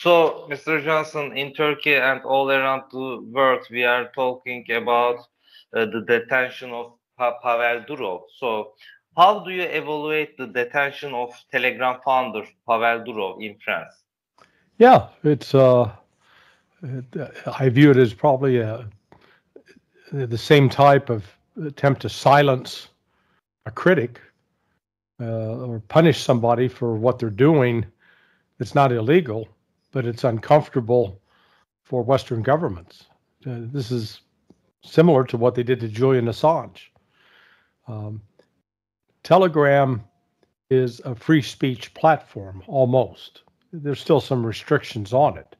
So, Mr. Johnson, in Turkey and all around the world, we are talking about the detention of Pavel Durov. So, how do you evaluate the detention of Telegram founder Pavel Durov in France? Yeah, I view it as probably the same type of attempt to silence a critic or punish somebody for what they're doing. It's not illegal, but it's uncomfortable for Western governments. This is similar to what they did to Julian Assange. Telegram is a free speech platform, almost. There's still some restrictions on it.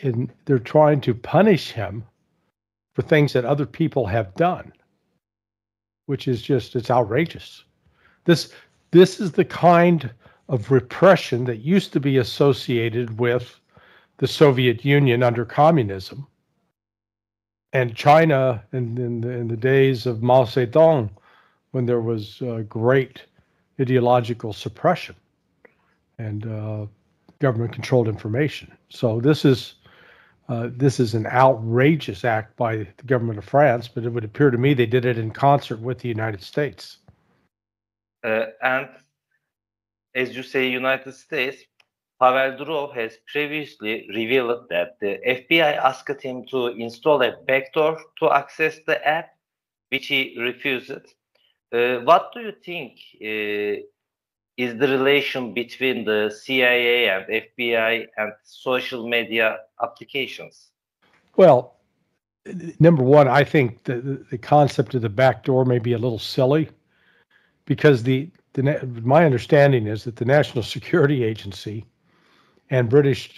And they're trying to punish him for things that other people have done, which is just, it's outrageous. This is the kind of repression that used to be associated with the Soviet Union under communism and China in the days of Mao Zedong, when there was great ideological suppression and government-controlled information. So this is an outrageous act by the government of France, but it would appear to me they did it in concert with the United States. And as you say, United States, Pavel Durov has previously revealed that the FBI asked him to install a backdoor to access the app, which he refused. What do you think is the relation between the CIA and FBI and social media applications? Well, number one, I think the concept of the backdoor may be a little silly, because my understanding is that the National Security Agency and British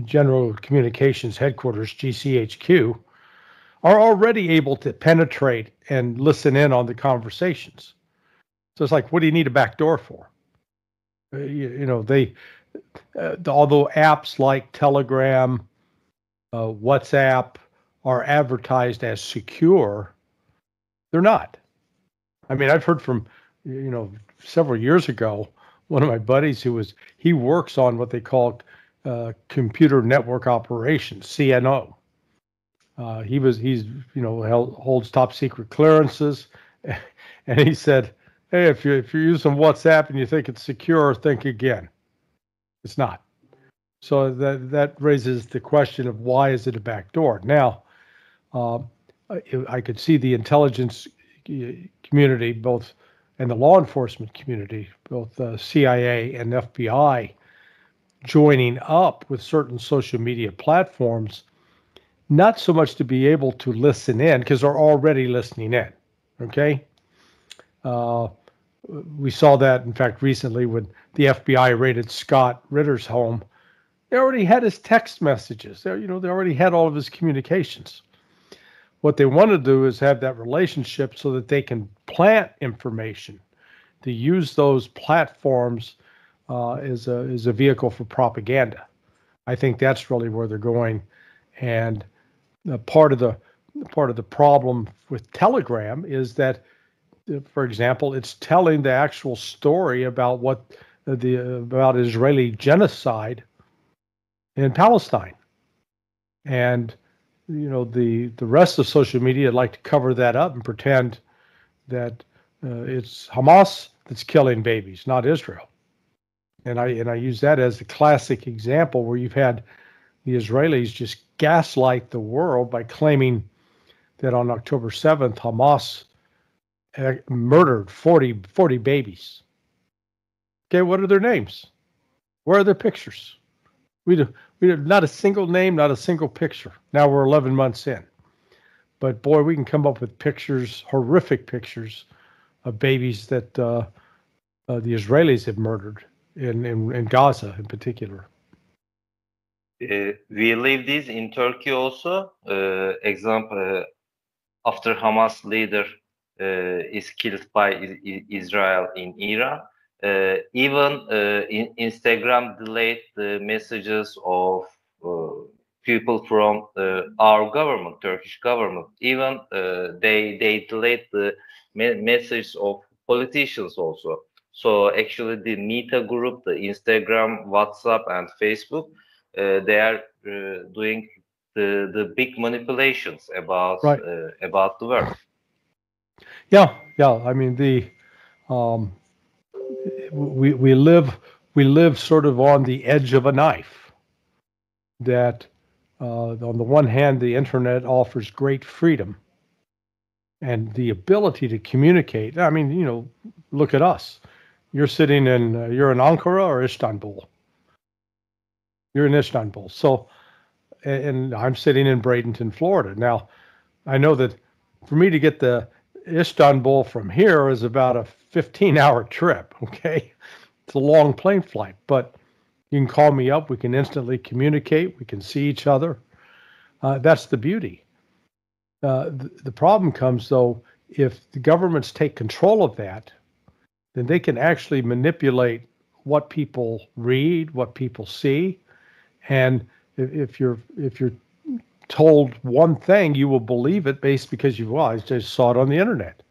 General Communications Headquarters, GCHQ, are already able to penetrate and listen in on the conversations. So it's like, what do you need a backdoor for? Although apps like Telegram, WhatsApp are advertised as secure, they're not. I mean, I've heard from, several years ago, one of my buddies he works on what they call computer network operations, CNO. Holds top secret clearances, and he said, "Hey, if you're using WhatsApp and you think it's secure, think again. It's not." So that raises the question of, why is it a backdoor? Now, I could see the intelligence community, both, and the law enforcement community, both CIA and FBI, joining up with certain social media platforms, not so much to be able to listen in, because they're already listening in. Okay. We saw that, in fact, recently when the FBI raided Scott Ritter's home. They already had his text messages. They already had all of his communications. What they want to do is have that relationship so that they can plant information, to use those platforms as a vehicle for propaganda. I think that's really where they're going. And part of the problem with Telegram is that, for example, it's telling the actual story about about Israeli genocide in Palestine, and the rest of social media like to cover that up and pretend that it's Hamas that's killing babies, not Israel. And I use that as a classic example where you've had the Israelis just gaslight the world by claiming that on October 7th, Hamas murdered 40 babies. Okay, what are their names? Where are their pictures? We do not a single name, not a single picture. Now we're 11 months in. But boy, we can come up with pictures, horrific pictures of babies that the Israelis have murdered in Gaza in particular. We live this in Turkey also. Example, after Hamas leader is killed by Israel in Iran, even Instagram delayed the messages of people from our government, Turkish government. Even they delayed the message of politicians also. So actually, the Meta group, the Instagram, WhatsApp, and Facebook, they are doing the big manipulations about Right. about the world. Yeah, yeah. I mean, we live sort of on the edge of a knife. That on the one hand, the internet offers great freedom and the ability to communicate. I mean, you know, look at us. You're sitting in you're in Ankara or Istanbul. You're in Istanbul. So, and I'm sitting in Bradenton, Florida. Now, I know that for me to get the Istanbul from here is about a 15-hour trip. Okay, it's a long plane flight, but you can call me up. We can instantly communicate. We can see each other. That's the beauty. The problem comes though if the governments take control of that, then they can actually manipulate what people read, what people see, and if you're told one thing, you will believe it based because I just saw it on the internet.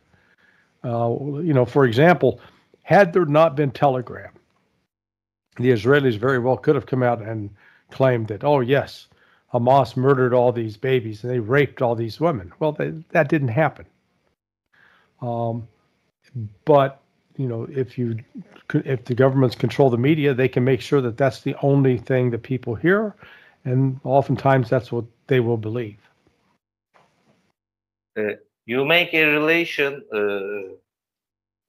You know, for example, had there not been Telegram, the Israelis very well could have come out and claimed that, oh yes, Hamas murdered all these babies and they raped all these women. Well, that didn't happen. But you know, if the governments control the media, they can make sure that that's the only thing that people hear, and oftentimes that's what they will believe. You make a relation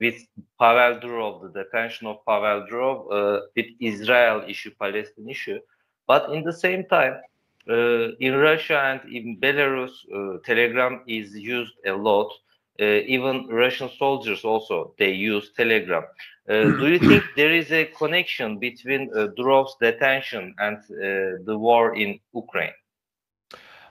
with Pavel Durov, the detention of Pavel Durov, with Israel issue, Palestine issue. But in the same time, in Russia and in Belarus, Telegram is used a lot. Even Russian soldiers also, they use Telegram. Do you think there is a connection between Durov's detention and the war in Ukraine?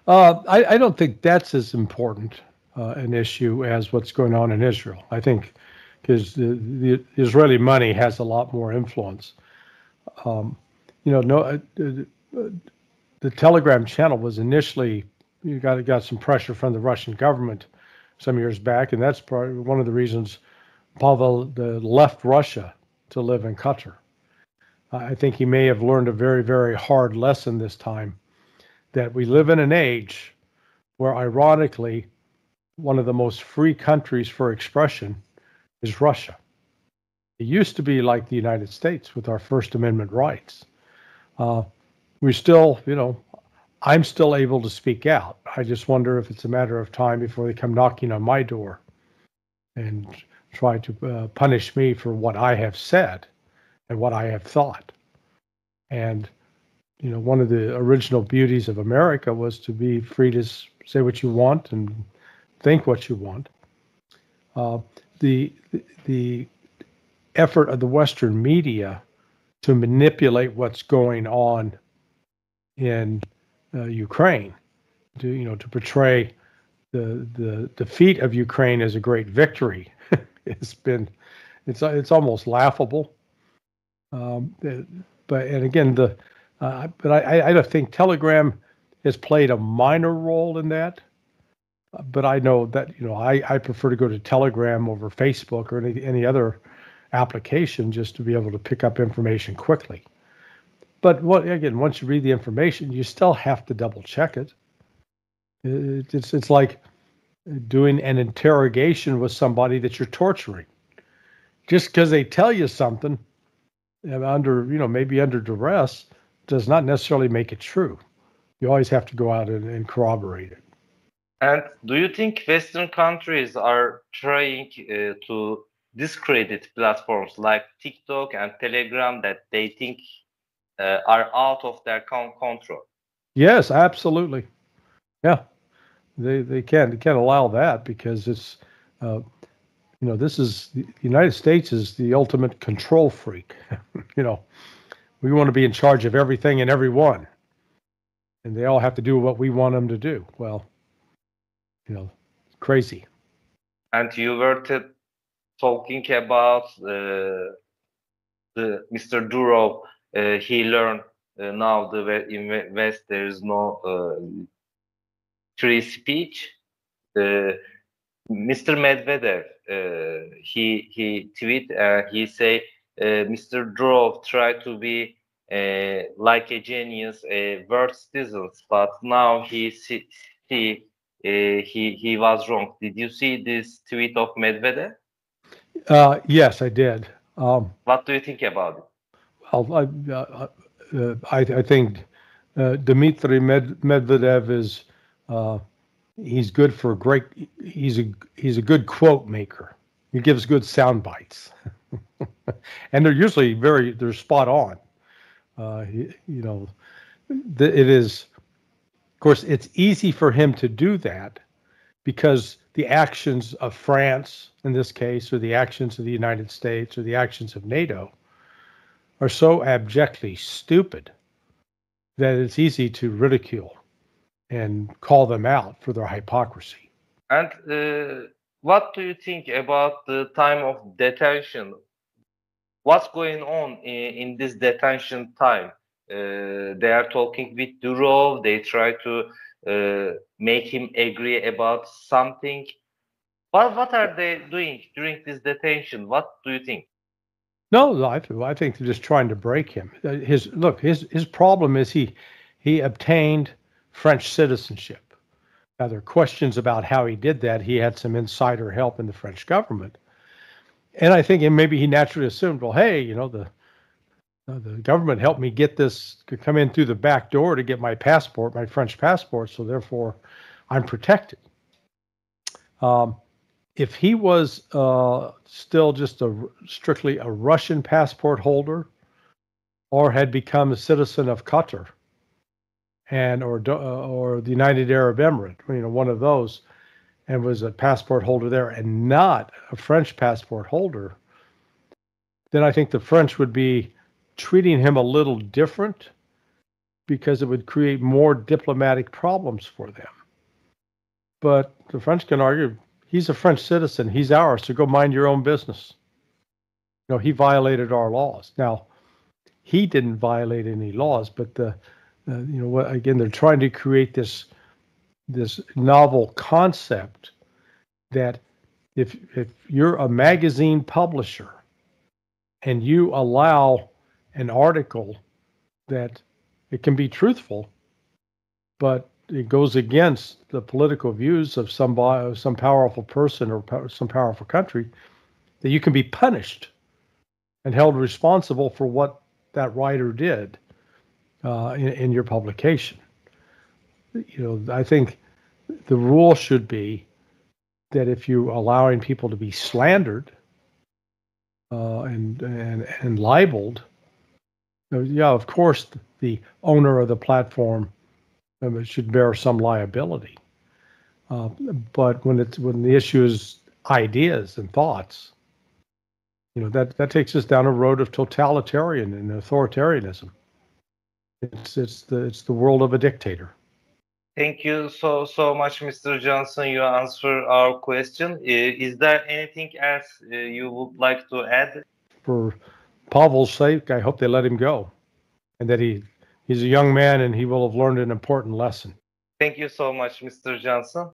I don't think that's as important an issue as what's going on in Israel. I think because the Israeli money has a lot more influence. You know, the Telegram channel was initially got some pressure from the Russian government some years back, and that's probably one of the reasons Pavel left Russia to live in Qatar. I think he may have learned a very, very hard lesson this time, that we live in an age where, ironically, one of the most free countries for expression is Russia. It used to be like the United States with our First Amendment rights. We still, you know, I'm still able to speak out. I just wonder if it's a matter of time before they come knocking on my door and try to punish me for what I have said and what I have thought. And, you know, one of the original beauties of America was to be free to say what you want and think what you want. The effort of the Western media to manipulate what's going on in Ukraine, to portray the defeat of Ukraine as a great victory, it's almost laughable. But I don't think Telegram has played a minor role in that. But I know that I prefer to go to Telegram over Facebook or any other application just to be able to pick up information quickly. But once you read the information, you still have to double check it. It's like doing an interrogation with somebody that you're torturing. Just because they tell you something maybe under duress, does not necessarily make it true. You always have to go out and corroborate it. And do you think Western countries are trying to discredit platforms like TikTok and Telegram that they think are out of their control? Yes, absolutely. Yeah, they can't allow that because it's this is the United States is the ultimate control freak. We want to be in charge of everything and everyone, and they all have to do what we want them to do. Well, crazy. And you were talking about the Mr. Durov. He learned now in West there is no free speech. Mr. Medvedev, he tweet, he say, Mr. Durov tried to be like a genius, a world citizen, but now he was wrong. Did you see this tweet of Medvedev? Yes, I did. What do you think about it? Well, I think Dmitry Medvedev is he's good for great. He's a good quote maker. He gives good sound bites, and they're spot on. It is, of course, it's easy for him to do that because the actions of France, in this case, or the actions of the United States, or the actions of NATO, are so abjectly stupid that it's easy to ridicule and call them out for their hypocrisy. And what do you think about the time of detention? What's going on in this detention time? They are talking with Durov. They try to make him agree about something. What are they doing during this detention? What do you think? No, I think they're just trying to break him. His problem is he obtained French citizenship. Now there are questions about how he did that. He had some insider help in the French government, and I think maybe he naturally assumed, well, hey, the government helped me get this, come in through the back door to get my passport, my French passport, so therefore I'm protected. If he was still just strictly a Russian passport holder, or had become a citizen of Qatar, or the United Arab Emirates, one of those, and was a passport holder there and not a French passport holder, then I think the French would be treating him a little different because it would create more diplomatic problems for them. But the French can argue, he's a French citizen, he's ours, so go mind your own business. He violated our laws. Now, he didn't violate any laws, but again, they're trying to create this novel concept that if you're a magazine publisher and you allow an article that it can be truthful, but it goes against the political views of some powerful person or some powerful country, that you can be punished and held responsible for what that writer did in your publication. I think the rule should be that if you're allowing people to be slandered and libeled, of course the owner of the platform should bear some liability. But when the issue is ideas and thoughts, that takes us down a road of totalitarian and authoritarianism. It's the world of a dictator. Thank you so much, Mr. Johnson. You answered our question. Is there anything else you would like to add? For Pavel's sake, I hope they let him go, and that he's a young man and he will have learned an important lesson. Thank you so much, Mr. Johnson.